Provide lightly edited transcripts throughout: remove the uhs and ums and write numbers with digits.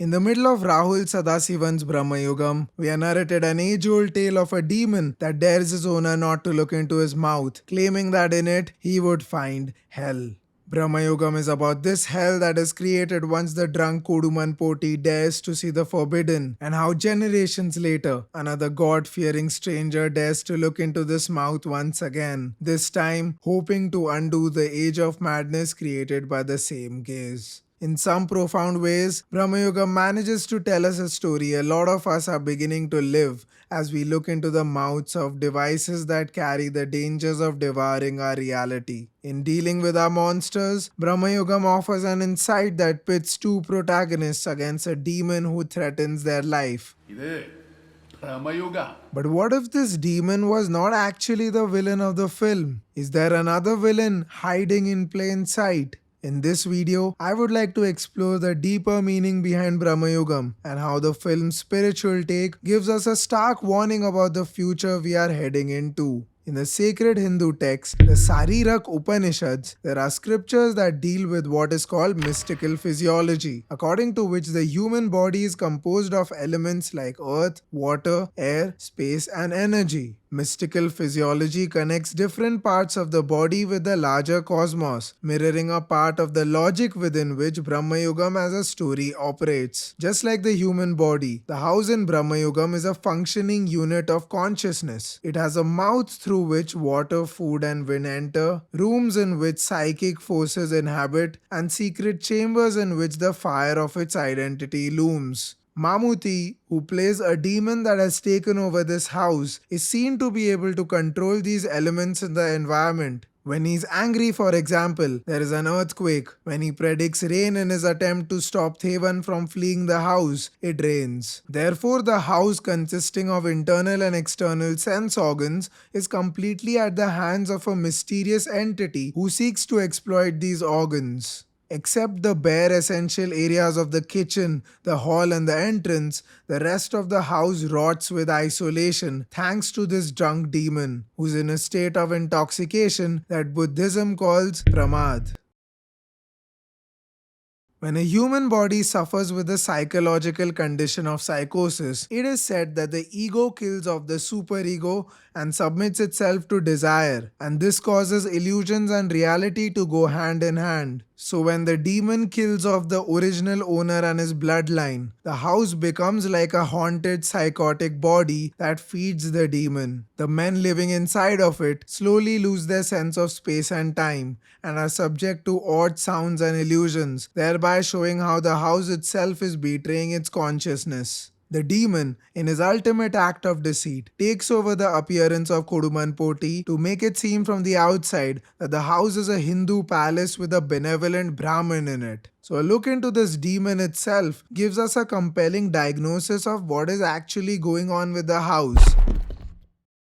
In the middle of Rahul Sadasivan's Bramayugam, we are narrated an age-old tale of a demon that dares his owner not to look into his mouth, claiming that in it he would find hell. Bramayugam is about this hell that is created once the drunk Mammootty dares to see the forbidden, and how generations later, another god-fearing stranger dares to look into this mouth once again, this time hoping to undo the age of madness created by the same gaze. In some profound ways, Bramayugam manages to tell us a story a lot of us are beginning to live as we look into the mouths of devices that carry the dangers of devouring our reality. In dealing with our monsters, Bramayugam offers an insight that pits two protagonists against a demon who threatens their life. But what if this demon was not actually the villain of the film? Is there another villain hiding in plain sight? In this video, I would like to explore the deeper meaning behind Bramayugam and how the film's spiritual take gives us a stark warning about the future we are heading into. In the sacred Hindu text, the Sariraka Upanishads, there are scriptures that deal with what is called mystical physiology, according to which the human body is composed of elements like earth, water, air, space, and energy. Mystical physiology connects different parts of the body with the larger cosmos, mirroring a part of the logic within which Bramayugam as a story operates. Just like the human body, the house in Bramayugam is a functioning unit of consciousness. It has a mouth through which water, food, and wind enter, rooms in which psychic forces inhabit, and secret chambers in which the fire of its identity looms. Mammootty, who plays a demon that has taken over this house, is seen to be able to control these elements in the environment. When he's angry, for example, there is an earthquake. When he predicts rain in his attempt to stop Thevan from fleeing the house, it rains. Therefore, the house, consisting of internal and external sense organs, is completely at the hands of a mysterious entity who seeks to exploit these organs. Except the bare essential areas of the kitchen, the hall, and the entrance, the rest of the house rots with isolation thanks to this drunk demon, who's in a state of intoxication that Buddhism calls pramad. When a human body suffers with the psychological condition of psychosis, it is said that the ego kills off the superego and submits itself to desire, and this causes illusions and reality to go hand in hand. So when the demon kills off the original owner and his bloodline, the house becomes like a haunted psychotic body that feeds the demon. The men living inside of it slowly lose their sense of space and time and are subject to odd sounds and illusions, thereby showing how the house itself is betraying its consciousness. The demon, in his ultimate act of deceit, takes over the appearance of Mammootty to make it seem from the outside that the house is a Hindu palace with a benevolent Brahmin in it. So a look into this demon itself gives us a compelling diagnosis of what is actually going on with the house.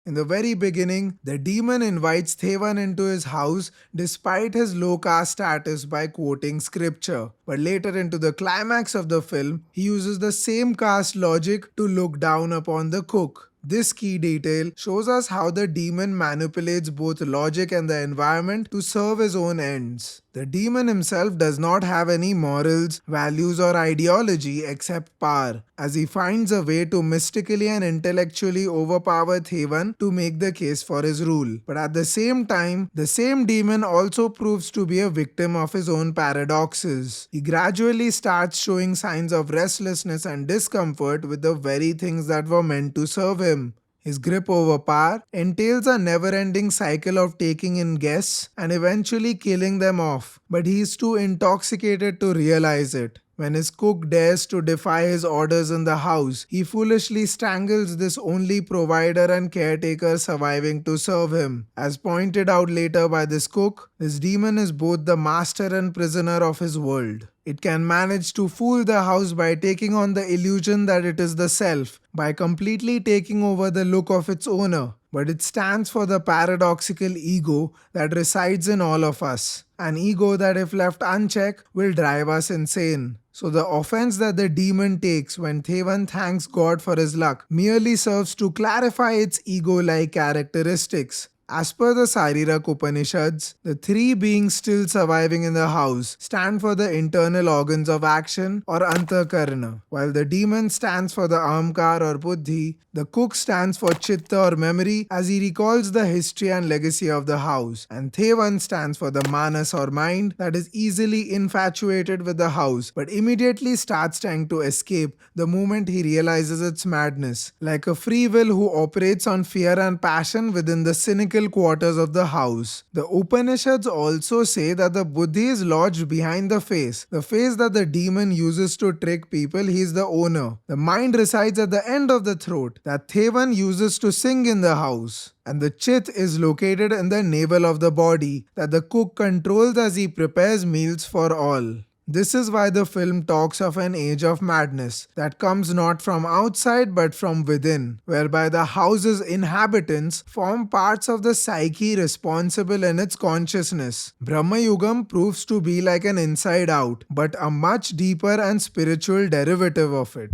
In the very beginning, the demon invites Thevan into his house despite his low caste status by quoting scripture. But later into the climax of the film, he uses the same caste logic to look down upon the cook. This key detail shows us how the demon manipulates both logic and the environment to serve his own ends. The demon himself does not have any morals, values, or ideology except power, as he finds a way to mystically and intellectually overpower Thevan to make the case for his rule. But at the same time, the same demon also proves to be a victim of his own paradoxes. He gradually starts showing signs of restlessness and discomfort with the very things that were meant to serve him. His grip over power entails a never-ending cycle of taking in guests and eventually killing them off, but he is too intoxicated to realize it. When his cook dares to defy his orders in the house, he foolishly strangles this only provider and caretaker surviving to serve him. As pointed out later by this cook, this demon is both the master and prisoner of his world. It can manage to fool the house by taking on the illusion that it is the self, by completely taking over the look of its owner. But it stands for the paradoxical ego that resides in all of us. An ego that, if left unchecked, will drive us insane. So the offense that the demon takes when Thevan thanks God for his luck merely serves to clarify its ego-like characteristics. As per the Sariraka Upanishads, the three beings still surviving in the house stand for the internal organs of action or Antakarana, while the demon stands for the Ahamkar or Buddhi. The cook stands for Chitta or memory as he recalls the history and legacy of the house, and Thevan stands for the Manas or mind that is easily infatuated with the house but immediately starts trying to escape the moment he realizes its madness, like a free will who operates on fear and passion within the cynical quarters of the house. The Upanishads also say that the Buddhi is lodged behind the face that the demon uses to trick people. He is the owner. The mind resides at the end of the throat that Thevan uses to sing in the house. And the chit is located in the navel of the body that the cook controls as he prepares meals for all. This is why the film talks of an age of madness that comes not from outside but from within, whereby the house's inhabitants form parts of the psyche responsible in its consciousness. Bramayugam proves to be like an inside out, but a much deeper and spiritual derivative of it.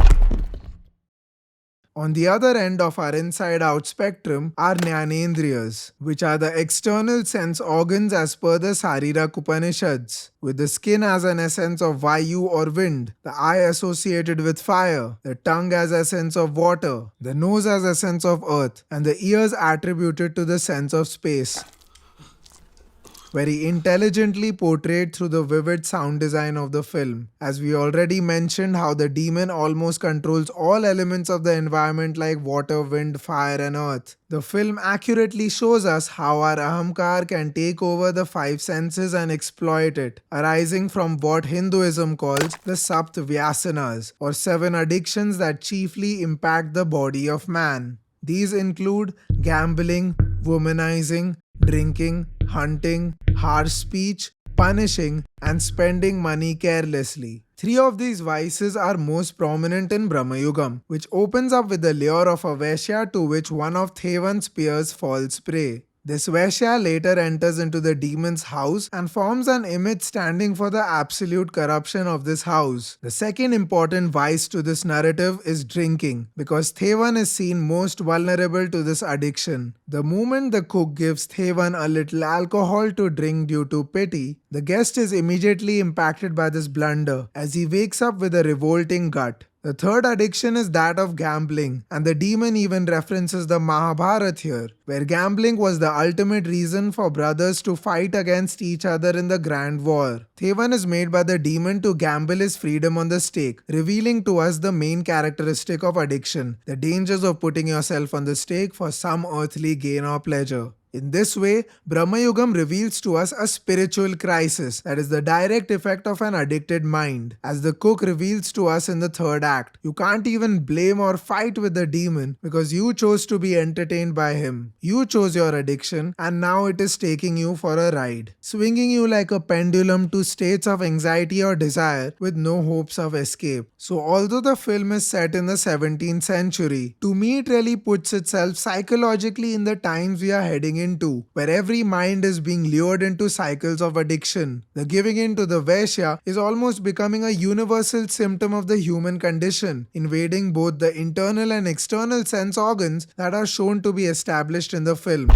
On the other end of our inside-out spectrum are Jnanendriyas, which are the external sense organs as per the Sariraka Upanishads, with the skin as an essence of Vayu or wind, the eye associated with fire, the tongue as a sense of water, the nose as a sense of earth, and the ears attributed to the sense of space. Very intelligently portrayed through the vivid sound design of the film. As we already mentioned, how the demon almost controls all elements of the environment like water, wind, fire, and earth. The film accurately shows us how our ahamkar can take over the five senses and exploit it, arising from what Hinduism calls the Sapt Vyasanas, or 7 addictions that chiefly impact the body of man. These include gambling, womanizing, drinking, hunting, harsh speech, punishing, and spending money carelessly. 3 of these vices are most prominent in Bramayugam, which opens up with the lure of a Vaishya to which one of Thevan's peers falls prey. This Vaishya later enters into the demon's house and forms an image standing for the absolute corruption of this house. The second important vice to this narrative is drinking, because Thevan is seen most vulnerable to this addiction. The moment the cook gives Thevan a little alcohol to drink due to pity, the guest is immediately impacted by this blunder as he wakes up with a revolting gut. The third addiction is that of gambling, and the demon even references the Mahabharata here, where gambling was the ultimate reason for brothers to fight against each other in the Grand War. Thevan is made by the demon to gamble his freedom on the stake, revealing to us the main characteristic of addiction, the dangers of putting yourself on the stake for some earthly gain or pleasure. In this way, Bramayugam reveals to us a spiritual crisis that is the direct effect of an addicted mind. As the cook reveals to us in the third act, you can't even blame or fight with the demon because you chose to be entertained by him. You chose your addiction and now it is taking you for a ride, swinging you like a pendulum to states of anxiety or desire with no hopes of escape. So although the film is set in the 17th century, to me it really puts itself psychologically in the times we are heading into, where every mind is being lured into cycles of addiction. The giving in to the Vaishya is almost becoming a universal symptom of the human condition, invading both the internal and external sense organs that are shown to be established in the film.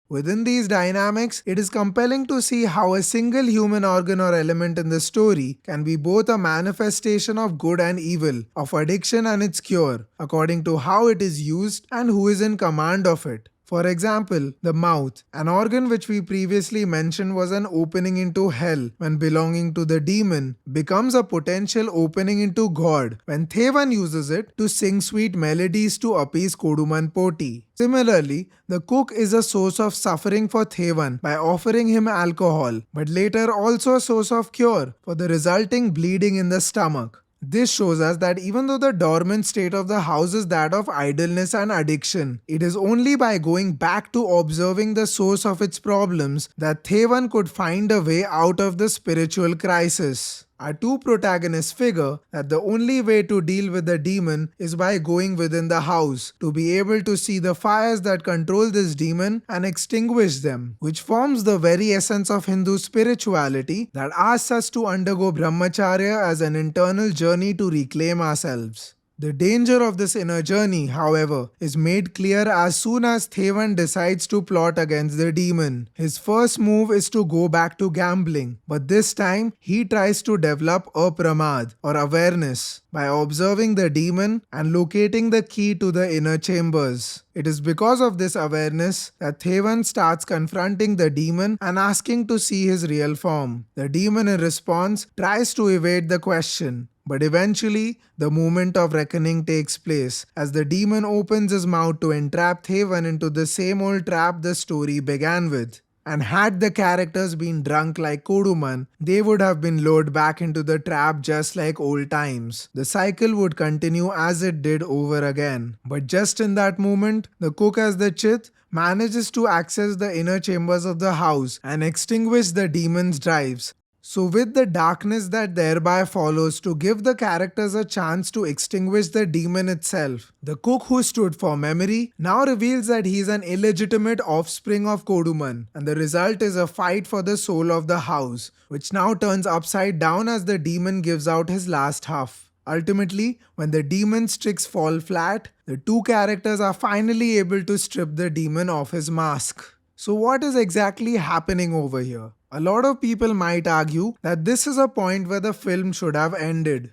Within these dynamics, it is compelling to see how a single human organ or element in the story can be both a manifestation of good and evil, of addiction and its cure, according to how it is used and who is in command of it. For example, the mouth, an organ which we previously mentioned was an opening into hell when belonging to the demon, becomes a potential opening into God when Thevan uses it to sing sweet melodies to appease Koduman Poti. Similarly, the cook is a source of suffering for Thevan by offering him alcohol, but later also a source of cure for the resulting bleeding in the stomach. This shows us that even though the dormant state of the house is that of idleness and addiction, it is only by going back to observing the source of its problems that Thevan could find a way out of the spiritual crisis. Our two protagonists figure that the only way to deal with the demon is by going within the house, to be able to see the fires that control this demon and extinguish them, which forms the very essence of Hindu spirituality that asks us to undergo brahmacharya as an internal journey to reclaim ourselves. The danger of this inner journey, however, is made clear as soon as Thevan decides to plot against the demon. His first move is to go back to gambling, but this time he tries to develop apramad or awareness by observing the demon and locating the key to the inner chambers. It is because of this awareness that Thevan starts confronting the demon and asking to see his real form. The demon in response tries to evade the question. But eventually, the moment of reckoning takes place as the demon opens his mouth to entrap Thevan into the same old trap the story began with. And had the characters been drunk like Koduman, they would have been lured back into the trap just like old times. The cycle would continue as it did over again. But just in that moment, the cook as the Chit manages to access the inner chambers of the house and extinguish the demon's drives. So with the darkness that thereby follows to give the characters a chance to extinguish the demon itself, the cook who stood for memory now reveals that he is an illegitimate offspring of Koduman, and the result is a fight for the soul of the house, which now turns upside down as the demon gives out his last huff. Ultimately, when the demon's tricks fall flat, the two characters are finally able to strip the demon off his mask. So what is exactly happening over here? A lot of people might argue that this is a point where the film should have ended.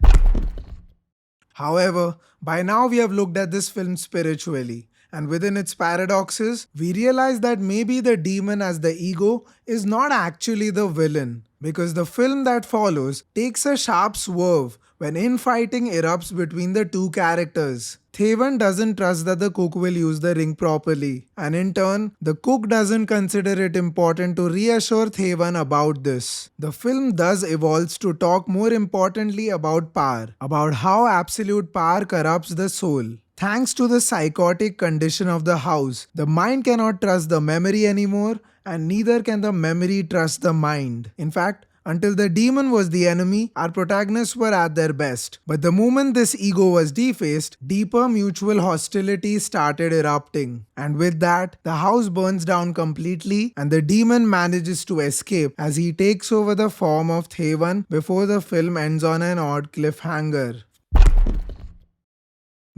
However, by now we have looked at this film spiritually, and within its paradoxes, we realize that maybe the demon as the ego is not actually the villain, because the film that follows takes a sharp swerve when infighting erupts between the two characters. Thevan doesn't trust that the cook will use the ring properly, and in turn, the cook doesn't consider it important to reassure Thevan about this. The film thus evolves to talk more importantly about power, about how absolute power corrupts the soul. Thanks to the psychotic condition of the house, the mind cannot trust the memory anymore, and neither can the memory trust the mind. In fact, until the demon was the enemy, our protagonists were at their best. But the moment this ego was defaced, deeper mutual hostility started erupting. And with that, the house burns down completely and the demon manages to escape as he takes over the form of Thevan before the film ends on an odd cliffhanger.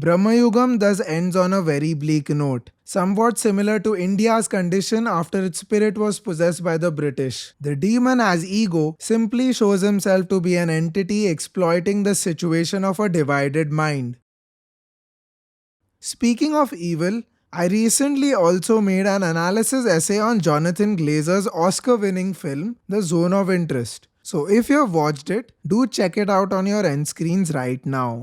Bramayugam thus ends on a very bleak note, somewhat similar to India's condition after its spirit was possessed by the British. The demon as ego simply shows himself to be an entity exploiting the situation of a divided mind. Speaking of evil, I recently also made an analysis essay on Jonathan Glazer's Oscar-winning film, The Zone of Interest. So if you have watched it, do check it out on your end screens right now.